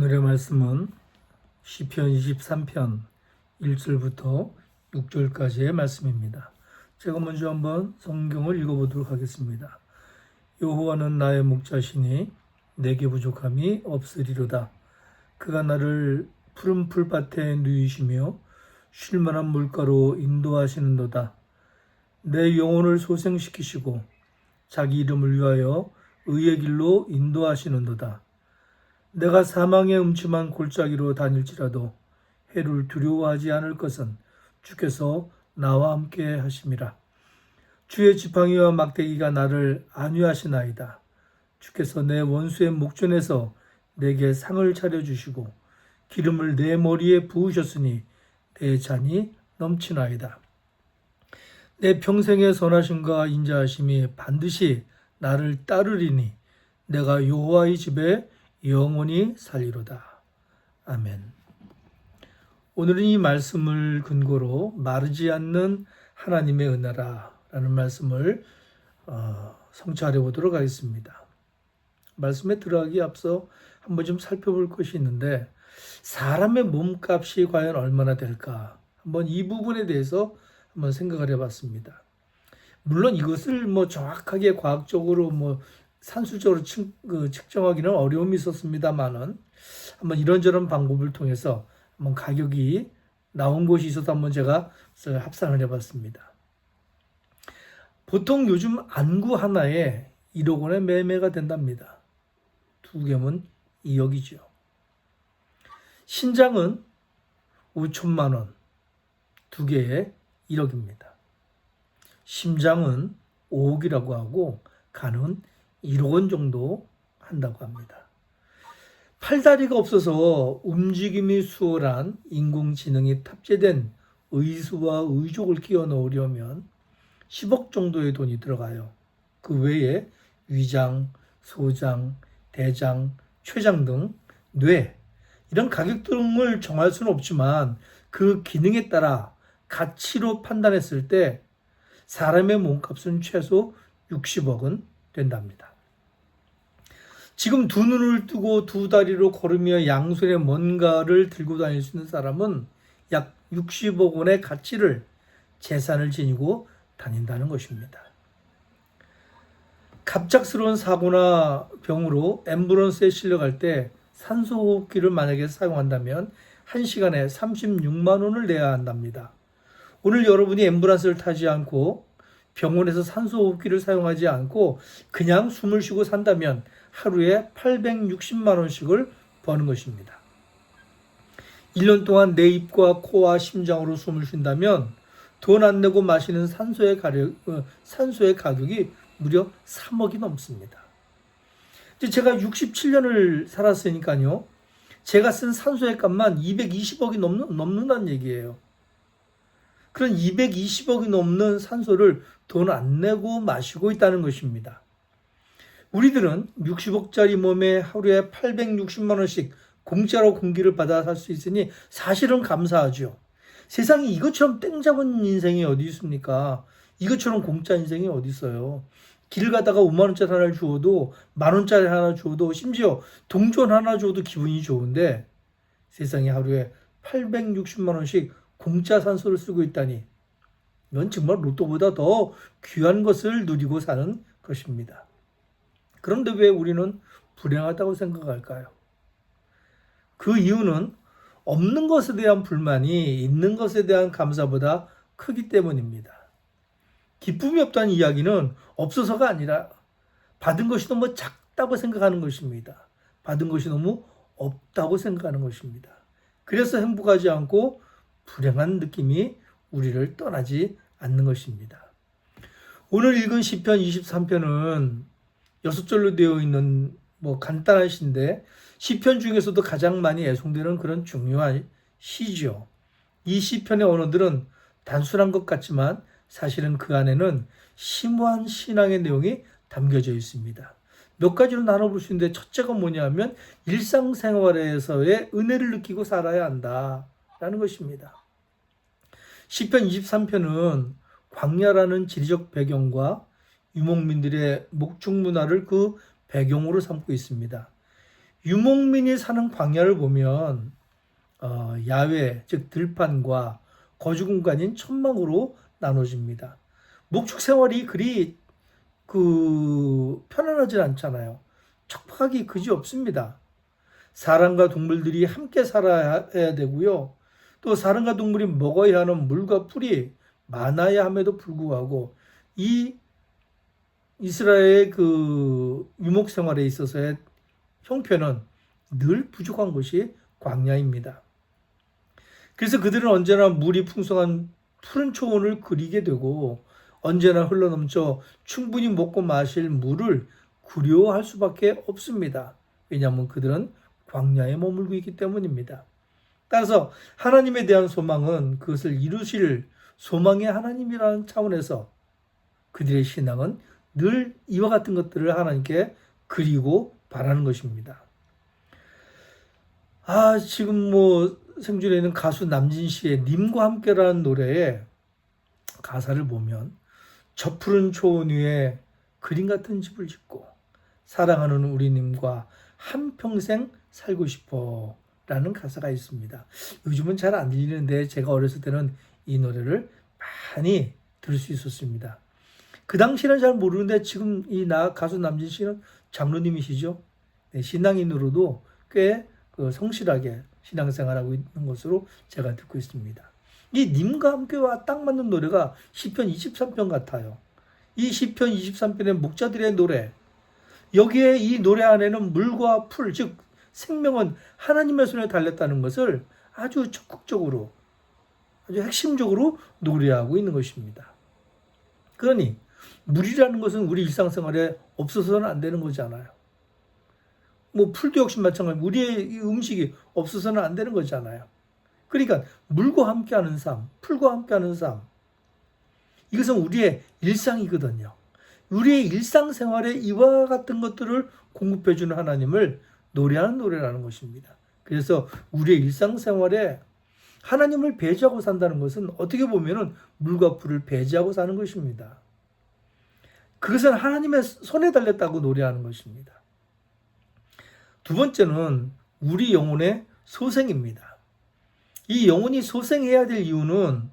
오늘의 말씀은 시편 23편 1절부터 6절까지의 말씀입니다. 제가 먼저 한번 성경을 읽어보도록 하겠습니다. 여호와는 나의 목자시니 내게 부족함이 없으리로다. 그가 나를 푸른 풀밭에 누이시며 쉴만한 물가로 인도하시는도다. 내 영혼을 소생시키시고 자기 이름을 위하여 의의 길로 인도하시는도다. 내가 사망의 음침한 골짜기로 다닐지라도 해를 두려워하지 않을 것은 주께서 나와 함께 하심이라. 주의 지팡이와 막대기가 나를 안위하시나이다. 주께서 내 원수의 목전에서 내게 상을 차려주시고 기름을 내 머리에 부으셨으니 내 잔이 넘치나이다. 내 평생의 선하심과 인자하심이 반드시 나를 따르리니 내가 여호와의 집에 영원히 살리로다. 아멘. 오늘은 이 말씀을 근거로 마르지 않는 하나님의 은혜라 라는 말씀을 성취하려 보도록 하겠습니다. 말씀에 들어가기 앞서 한번 좀 살펴볼 것이 있는데, 사람의 몸값이 과연 얼마나 될까? 한번 이 부분에 대해서 한번 생각을 해봤습니다. 물론 이것을 정확하게 과학적으로 산술적으로 측정하기는 어려움이 있었습니다만은 한번 이런저런 방법을 통해서 한번 가격이 나온 곳이 있어서 한번 제가 합산을 해봤습니다. 보통 요즘 안구 하나에 1억 원의 매매가 된답니다. 2개면 2억이죠. 신장은 5천만 원, 2개에 1억입니다. 심장은 5억이라고 하고 간은 1억 원 정도 한다고 합니다. 팔다리가 없어서 움직임이 수월한 인공지능이 탑재된 의수와 의족을 끼워 넣으려면 10억 정도의 돈이 들어가요. 그 외에 위장, 소장, 대장, 췌장 등 뇌, 이런 가격 등을 정할 수는 없지만 그 기능에 따라 가치로 판단했을 때 사람의 몸값은 최소 60억은 된답니다. 지금 2눈을 뜨고 2다리로 걸으며 양손에 뭔가를 들고 다닐 수 있는 사람은 약 60억 원의 가치를 재산을 지니고 다닌다는 것입니다. 갑작스러운 사고나 병으로 앰뷸런스에 실려갈 때 산소호흡기를 만약에 사용한다면 1시간에 36만 원을 내야 한답니다. 오늘 여러분이 앰뷸런스를 타지 않고 병원에서 산소호흡기를 사용하지 않고 그냥 숨을 쉬고 산다면 하루에 860만 원씩을 버는 것입니다. 1년 동안 내 입과 코와 심장으로 숨을 쉰다면 돈 안 내고 마시는 산소의 가격이 무려 3억이 넘습니다. 제가 67년을 살았으니까요. 제가 쓴 산소의 값만 220억이 넘는다는 얘기예요. 그런 220억이 넘는 산소를 돈 안 내고 마시고 있다는 것입니다. 우리들은 60억짜리 몸에 하루에 860만 원씩 공짜로 공기를 받아 살 수 있으니 사실은 감사하죠. 세상에 이것처럼 땡 잡은 인생이 어디 있습니까? 이것처럼 공짜 인생이 어디 있어요? 길 가다가 5만 원짜리 하나를 주어도, 만 원짜리 하나 주어도, 심지어 동전 하나 주어도 기분이 좋은데 세상에 하루에 860만 원씩 공짜 산소를 쓰고 있다니, 이건 정말 로또보다 더 귀한 것을 누리고 사는 것입니다. 그런데 왜 우리는 불행하다고 생각할까요? 그 이유는 없는 것에 대한 불만이 있는 것에 대한 감사보다 크기 때문입니다. 기쁨이 없다는 이야기는 없어서가 아니라 받은 것이 너무 작다고 생각하는 것입니다. 받은 것이 너무 없다고 생각하는 것입니다. 그래서 행복하지 않고 불행한 느낌이 우리를 떠나지 않는 것입니다. 오늘 읽은 시편 23편은 6절로 되어 있는 간단한 시인데 시편 중에서도 가장 많이 애송되는 그런 중요한 시죠. 이 시편의 언어들은 단순한 것 같지만 사실은 그 안에는 심오한 신앙의 내용이 담겨져 있습니다. 몇 가지로 나눠볼 수 있는데, 첫째가 뭐냐면 일상생활에서의 은혜를 느끼고 살아야 한다라는 것입니다. 시편 23편은 광야라는 지리적 배경과 유목민들의 목축 문화를 그 배경으로 삼고 있습니다. 유목민이 사는 광야를 보면 야외, 즉 들판과 거주 공간인 천막으로 나눠집니다. 목축 생활이 그리 편안하지 않잖아요. 척박하기 그지 없습니다. 사람과 동물들이 함께 살아야 되고요. 또 사람과 동물이 먹어야 하는 물과 풀이 많아야 함에도 불구하고 이 이스라엘의 유목 생활에 있어서의 형편은 늘 부족한 것이 광야입니다. 그래서 그들은 언제나 물이 풍성한 푸른 초원을 그리게 되고 언제나 흘러넘쳐 충분히 먹고 마실 물을 구려할 수밖에 없습니다. 왜냐하면 그들은 광야에 머물고 있기 때문입니다. 따라서 하나님에 대한 소망은 그것을 이루실 소망의 하나님이라는 차원에서 그들의 신앙은 늘 이와 같은 것들을 하나님께 그리고 바라는 것입니다. 지금 생존에 있는 가수 남진 씨의 님과 함께라는 노래의 가사를 보면 저 푸른 초원 위에 그림 같은 집을 짓고 사랑하는 우리 님과 한평생 살고 싶어 라는 가사가 있습니다. 요즘은 잘 안 들리는데 제가 어렸을 때는 이 노래를 많이 들을 수 있었습니다. 그 당시는 잘 모르는데 지금 가수 남진 씨는 장로님이시죠. 네, 신앙인으로도 꽤 성실하게 신앙생활하고 있는 것으로 제가 듣고 있습니다. 이 님과 함께와 딱 맞는 노래가 시편 23편 같아요. 이 시편 23편의 목자들의 노래, 여기에 이 노래 안에는 물과 풀, 즉 생명은 하나님의 손에 달렸다는 것을 아주 적극적으로, 아주 핵심적으로 노래하고 있는 것입니다. 그러니 물이라는 것은 우리 일상생활에 없어서는 안 되는 거잖아요. 풀도 역시 마찬가지로 우리의 음식이 없어서는 안 되는 거잖아요. 그러니까 물과 함께하는 삶, 풀과 함께하는 삶, 이것은 우리의 일상이거든요. 우리의 일상생활에 이와 같은 것들을 공급해주는 하나님을 노래하는 노래라는 것입니다. 그래서 우리의 일상생활에 하나님을 배제하고 산다는 것은 어떻게 보면 물과 풀을 배제하고 사는 것입니다. 그것은 하나님의 손에 달렸다고 노래하는 것입니다. 두 번째는 우리 영혼의 소생입니다. 이 영혼이 소생해야 될 이유는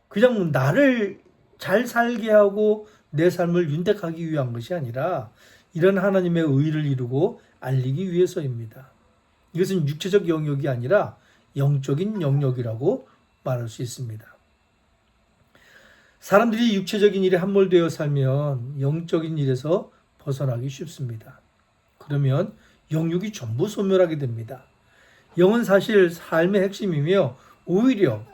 그냥 나를 잘 살게 하고 내 삶을 윤택하기 위한 것이 아니라 이런 하나님의 의를 이루고 알리기 위해서입니다. 이것은 육체적 영역이 아니라 영적인 영역이라고 말할 수 있습니다. 사람들이 육체적인 일에 함몰되어 살면 영적인 일에서 벗어나기 쉽습니다. 그러면 영육이 전부 소멸하게 됩니다. 영은 사실 삶의 핵심이며 오히려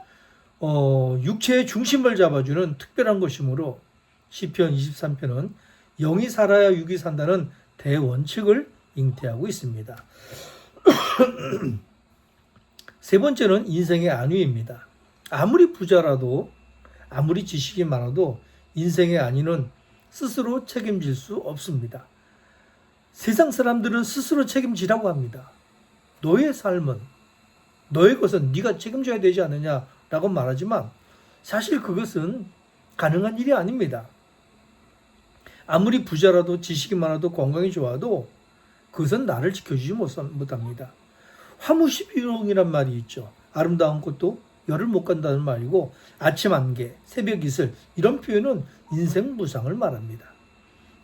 육체의 중심을 잡아주는 특별한 것이므로 시편 23편은 영이 살아야 육이 산다는 대원칙을 잉태하고 있습니다. 세 번째는 인생의 안위입니다. 아무리 부자라도 아무리 지식이 많아도 인생의 안위는 스스로 책임질 수 없습니다. 세상 사람들은 스스로 책임지라고 합니다. 너의 삶은, 너의 것은 네가 책임져야 되지 않느냐라고 말하지만 사실 그것은 가능한 일이 아닙니다. 아무리 부자라도 지식이 많아도 건강이 좋아도 그것은 나를 지켜주지 못합니다. 화무시비용이란 말이 있죠. 아름다운 꽃도 열을 못 간다는 말이고 아침 안개, 새벽 이슬 이런 표현은 인생 무상을 말합니다.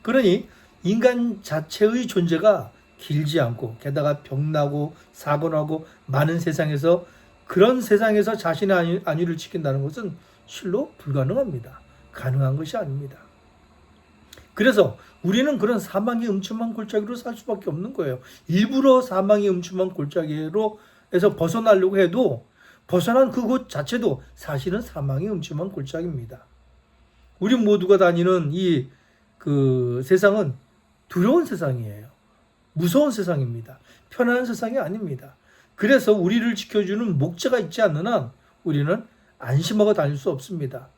그러니 인간 자체의 존재가 길지 않고 게다가 병나고 사고나고 많은 세상에서 그런 세상에서 자신의 안위를 지킨다는 것은 실로 불가능합니다. 가능한 것이 아닙니다. 그래서 우리는 그런 사망의 음침한 골짜기로 살 수밖에 없는 거예요. 일부러 사망의 음침한 골짜기로 에서 벗어나려고 해도 벗어난 그곳 자체도 사실은 사망의 음침한 골짜기입니다. 우리 모두가 다니는 이 세상은 두려운 세상이에요. 무서운 세상입니다. 편안한 세상이 아닙니다. 그래서 우리를 지켜주는 목자가 있지 않는 한 우리는 안심하고 다닐 수 없습니다.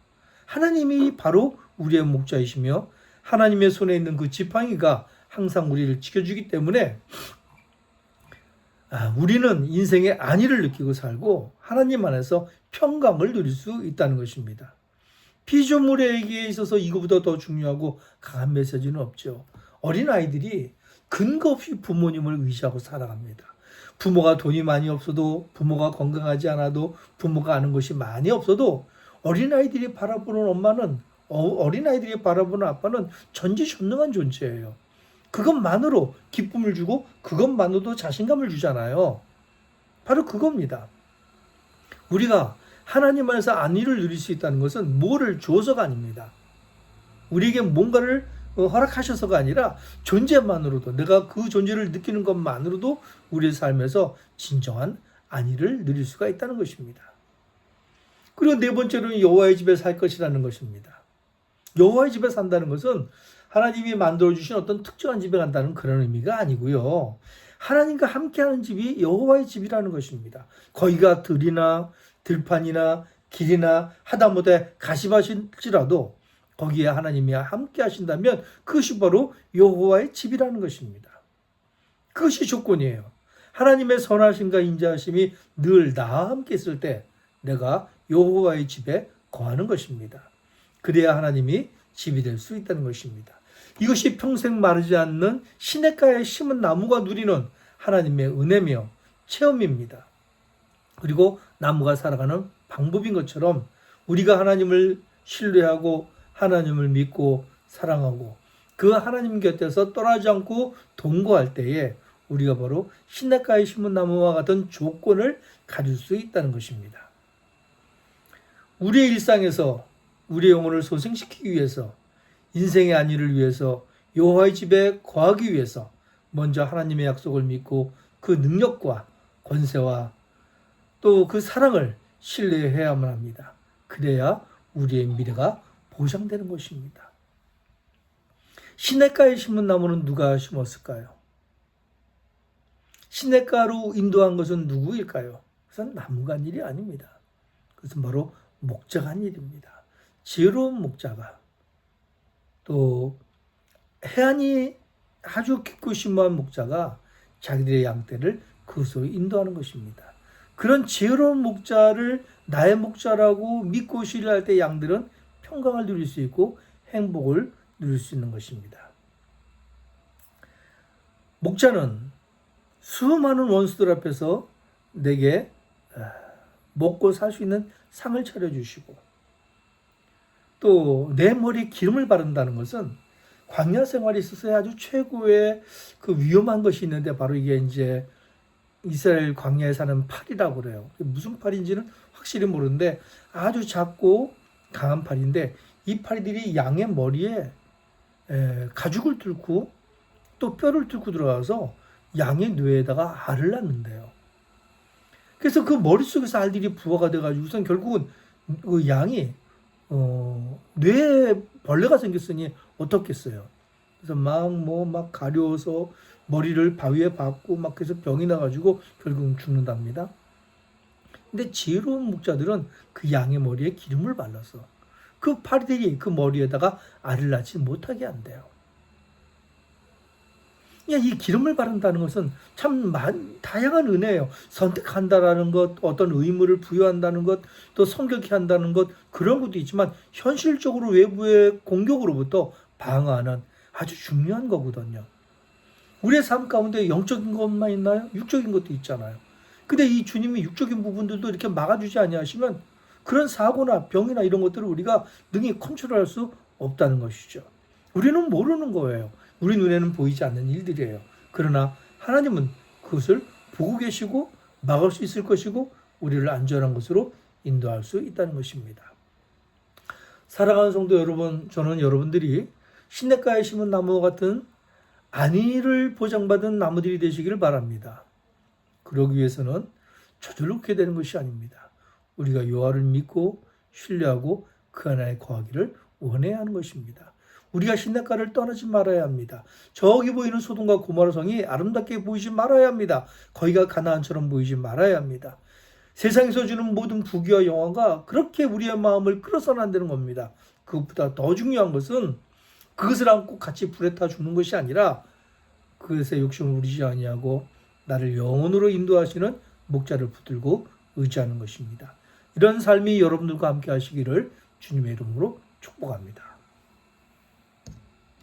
하나님이 바로 우리의 목자이시며 하나님의 손에 있는 그 지팡이가 항상 우리를 지켜주기 때문에 우리는 인생의 안위를 느끼고 살고 하나님 안에서 평강을 누릴 수 있다는 것입니다. 피조물에게 있어서 이거보다 더 중요하고 강한 메시지는 없죠. 어린아이들이 근거 없이 부모님을 의지하고 살아갑니다. 부모가 돈이 많이 없어도, 부모가 건강하지 않아도, 부모가 아는 것이 많이 없어도 어린아이들이 바라보는 엄마는, 어린아이들이 바라보는 아빠는 전지전능한 존재예요. 그것만으로 기쁨을 주고 그것만으로도 자신감을 주잖아요. 바로 그겁니다. 우리가 하나님 안에서 안위를 누릴 수 있다는 것은 뭐를 줘서가 아닙니다. 우리에게 뭔가를 허락하셔서가 아니라 존재만으로도, 내가 그 존재를 느끼는 것만으로도 우리의 삶에서 진정한 안위를 누릴 수가 있다는 것입니다. 그리고 네 번째로는 여호와의 집에 살 것이라는 것입니다. 여호와의 집에 산다는 것은 하나님이 만들어주신 어떤 특정한 집에 간다는 그런 의미가 아니고요. 하나님과 함께하는 집이 여호와의 집이라는 것입니다. 거기가 들이나 들판이나 길이나 하다못해 가시밭일지라도 거기에 하나님이 함께 하신다면 그것이 바로 여호와의 집이라는 것입니다. 그것이 조건이에요. 하나님의 선하심과 인자하심이 늘 나와 함께 있을 때 내가 여호와의 집에 거하는 것입니다. 그래야 하나님이 집이 될 수 있다는 것입니다. 이것이 평생 마르지 않는 시냇가에 심은 나무가 누리는 하나님의 은혜며 체험입니다. 그리고 나무가 살아가는 방법인 것처럼 우리가 하나님을 신뢰하고 하나님을 믿고 사랑하고 그 하나님 곁에서 떠나지 않고 동거할 때에 우리가 바로 시냇가에 심은 나무와 같은 조건을 가질 수 있다는 것입니다. 우리의 일상에서 우리의 영혼을 소생시키기 위해서, 인생의 안위를 위해서, 여호와의 집에 거하기 위해서 먼저 하나님의 약속을 믿고 그 능력과 권세와 또 그 사랑을 신뢰해야만 합니다. 그래야 우리의 미래가 보장되는 것입니다. 시냇가에 심은 나무는 누가 심었을까요? 시냇가로 인도한 것은 누구일까요? 그것은 나무가 한 일이 아닙니다. 그것은 바로 목자가 한 일입니다. 지혜로운 목자가, 또 해안이 아주 깊고 심오한 목자가 자기들의 양떼를 그것으로 인도하는 것입니다. 그런 지혜로운 목자를 나의 목자라고 믿고 신뢰할 때 양들은 평강을 누릴 수 있고 행복을 누릴 수 있는 것입니다. 목자는 수많은 원수들 앞에서 내게 먹고 살 수 있는 상을 차려주시고, 또 내 머리에 기름을 바른다는 것은 광야 생활에 있어서 아주 최고의 그 위험한 것이 있는데, 바로 이게 이제 이스라엘 광야에 사는 팔이라고 그래요. 무슨 팔인지는 확실히 모르는데 아주 작고 강한 팔인데, 이 팔들이 양의 머리에 가죽을 뚫고 또 뼈를 뚫고 들어가서 양의 뇌에다가 알을 낳는데요. 그래서 그 머릿속에서 알들이 부화가 돼가지고선 결국은 그 양이 뇌에 벌레가 생겼으니 어떻겠어요. 그래서 막 가려워서 머리를 바위에 박고 막 그래서 병이 나가지고 결국은 죽는답니다. 근데 지혜로운 목자들은 그 양의 머리에 기름을 발라서 그 파리들이 그 머리에다가 알을 낳지 못하게 한대요. 이 기름을 바른다는 것은 참 다양한 은혜예요. 선택한다라는 것, 어떤 의무를 부여한다는 것, 또 성격히 한다는 것, 그런 것도 있지만 현실적으로 외부의 공격으로부터 방어하는 아주 중요한 거거든요. 우리의 삶 가운데 영적인 것만 있나요? 육적인 것도 있잖아요. 근데 이 주님이 육적인 부분들도 이렇게 막아주지 아니하시면 그런 사고나 병이나 이런 것들을 우리가 능히 컨트롤할 수 없다는 것이죠. 우리는 모르는 거예요. 우리 눈에는 보이지 않는 일들이에요. 그러나 하나님은 그것을 보고 계시고 막을 수 있을 것이고 우리를 안전한 곳으로 인도할 수 있다는 것입니다. 사랑하는 성도 여러분, 저는 여러분들이 시냇가에 심은 나무와 같은 안위를 보장받은 나무들이 되시기를 바랍니다. 그러기 위해서는 저절로 그렇게 되는 것이 아닙니다. 우리가 여호와를 믿고 신뢰하고 그 안에 거하기를 원해야 하는 것입니다. 우리가 시냇가를 떠나지 말아야 합니다. 저기 보이는 소돔과 고모라 성이 아름답게 보이지 말아야 합니다. 거기가 가나안처럼 보이지 말아야 합니다. 세상에서 주는 모든 부귀와 영화가 그렇게 우리의 마음을 끌어서는 안 되는 겁니다. 그것보다 더 중요한 것은 그것을 안고 같이 불에 타 죽는 것이 아니라 그것에 욕심을 부리지 아니하고 나를 영혼으로 인도하시는 목자를 붙들고 의지하는 것입니다. 이런 삶이 여러분들과 함께 하시기를 주님의 이름으로 축복합니다.